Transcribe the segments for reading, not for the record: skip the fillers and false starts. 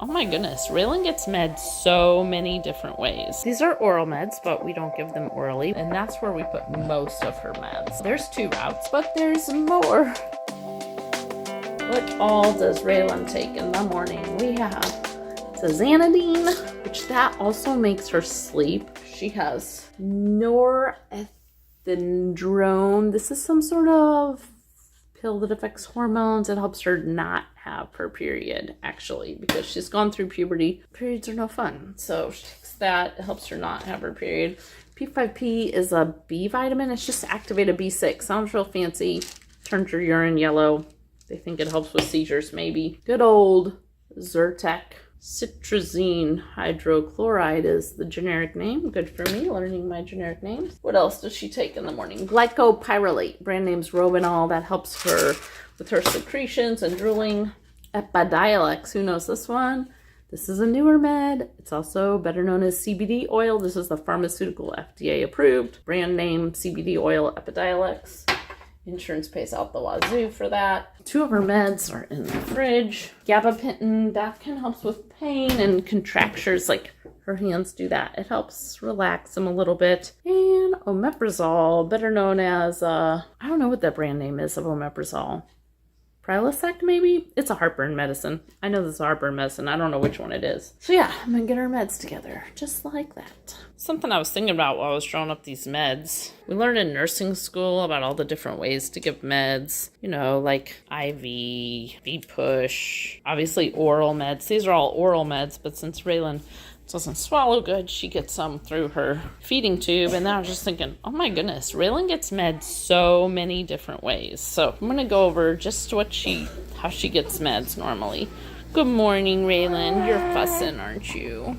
Oh my goodness, Raelynn gets meds so many different ways. These are oral meds, but we don't give them orally, and that's where we put most of her meds. There's 2 routes, but there's more. What all does Raelynn take in the morning? We have Xanadine, which that also makes her sleep. She has norethindrone. This is some sort of pill that affects hormones. It helps her not have her period, actually, because she's gone through puberty. Periods are no fun. So she takes that. It helps her not have her period. P5P is a B vitamin. It's just to activate a B6. Sounds real fancy. Turns your urine yellow. They think it helps with seizures, maybe. Good old Zyrtec. Citrazine hydrochloride is the generic name. Good for me, learning my generic names. What else does she take in the morning? Glycopyrrolate, brand name's Robenal. That helps her with her secretions and drooling. Epidiolex, who knows this one? This is a newer med. It's also better known as CBD oil. This is the pharmaceutical FDA approved. Brand name CBD oil Epidiolex. Insurance pays out the wazoo for that. 2 of her meds are in the fridge. Gabapentin, that can help with pain and contractures, like her hands do that. It helps relax them a little bit. And omeprazole, better known as, I don't know what the brand name is of omeprazole. Prilosec, maybe? It's a heartburn medicine. I know this is a heartburn medicine. I don't know which one it is. So yeah, I'm gonna get our meds together, just like that. Something I was thinking about while I was drawing up these meds. We learned in nursing school about all the different ways to give meds. You know, like IV, V-push, obviously oral meds. These are all oral meds, but since Raelynn doesn't swallow good, she gets some through her feeding tube. And then I was just thinking, oh my goodness, Raelynn gets meds so many different ways. So I'm gonna go over just how she gets meds normally. Good morning, Raelynn. You're fussing, aren't you?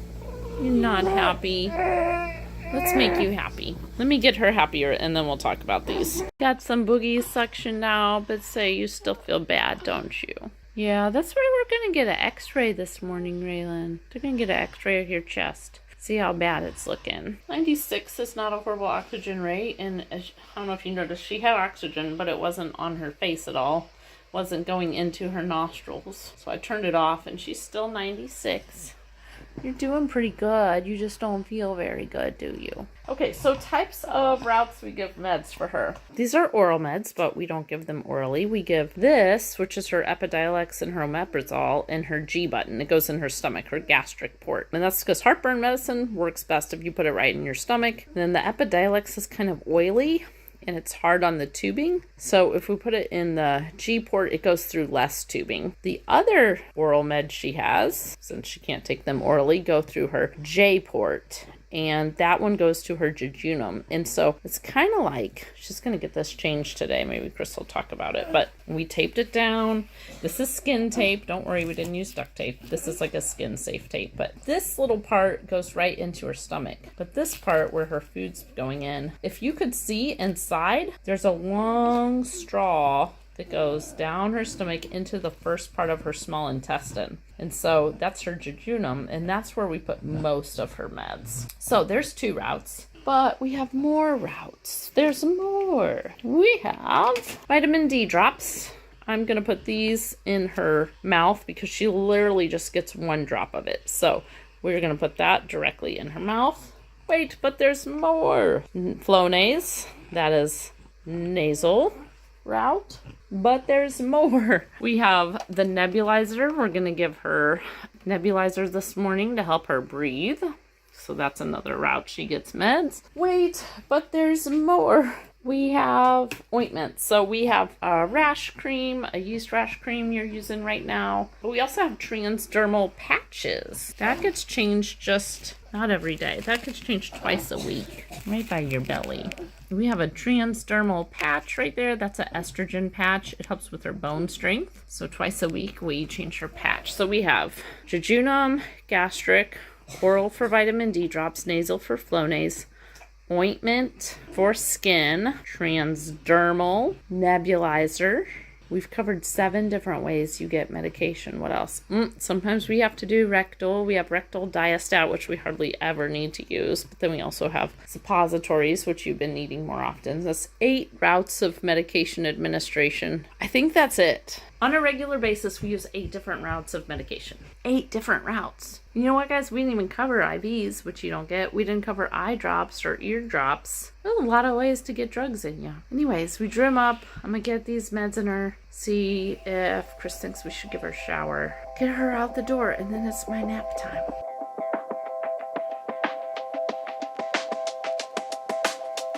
You're not happy. Let's make you happy. Let me get her happier and then we'll talk about these. Got some boogies suction now, but say you still feel bad, don't you? Yeah, that's why we're going to get an x-ray this morning, Raelynn. They're going to get an x-ray of your chest. See how bad it's looking. 96 is not a horrible oxygen rate. And I don't know if you noticed, she had oxygen, but it wasn't on her face at all. It wasn't going into her nostrils. So I turned it off and she's still 96. You're doing pretty good. You just don't feel very good, do you? Okay, so types of routes we give meds for her. These are oral meds, but we don't give them orally. We give this, which is her Epidiolex and her omeprazole, in her G button. It goes in her stomach, her gastric port. And that's because heartburn medicine works best if you put it right in your stomach. And then the Epidiolex is kind of oily and it's hard on the tubing. So if we put it in the G port, it goes through less tubing. The other oral meds she has, since she can't take them orally, go through her J port. And that one goes to her jejunum. And so it's kind of like, she's going to get this changed today. Maybe Chris will talk about it. But we taped it down. This is skin tape. Don't worry, we didn't use duct tape. This is like a skin safe tape. But this little part goes right into her stomach. But this part where her food's going in, if you could see inside, there's a long straw that goes down her stomach into the first part of her small intestine. And so that's her jejunum, and that's where we put most of her meds. So there's 2 routes, but we have more routes. There's more. We have vitamin D drops. I'm going to put these in her mouth because she literally just gets 1 drop of it. So we're going to put that directly in her mouth. Wait, but there's more. Flonase, that is nasal route, but there's more. We have the nebulizer. We're going to give her nebulizer this morning to help her breathe. So that's another route she gets meds. Wait, but there's more. We have ointments. So we have a rash cream, a yeast rash cream you're using right now. But we also have transdermal patches. That gets changed just not every day. That gets changed twice a week, right by your belly. We have a transdermal patch right there. That's an estrogen patch. It helps with her bone strength. So twice a week we change her patch. So we have jejunum, gastric, oral for vitamin D drops, nasal for Flonase, ointment for skin, transdermal, nebulizer. We've covered 7 different ways you get medication. What else? Sometimes we have to do rectal. We have rectal diastat, which we hardly ever need to use. But then we also have suppositories, which you've been needing more often. That's 8 routes of medication administration. I think that's it. On a regular basis, we use 8 different routes of medication. 8 different routes. You know what, guys? We didn't even cover IVs, which you don't get. We didn't cover eye drops or ear drops. There's a lot of ways to get drugs in you. Anyways, we drew him up. I'm going to get these meds in her. See if Chris thinks we should give her a shower. Get her out the door, and then it's my nap time.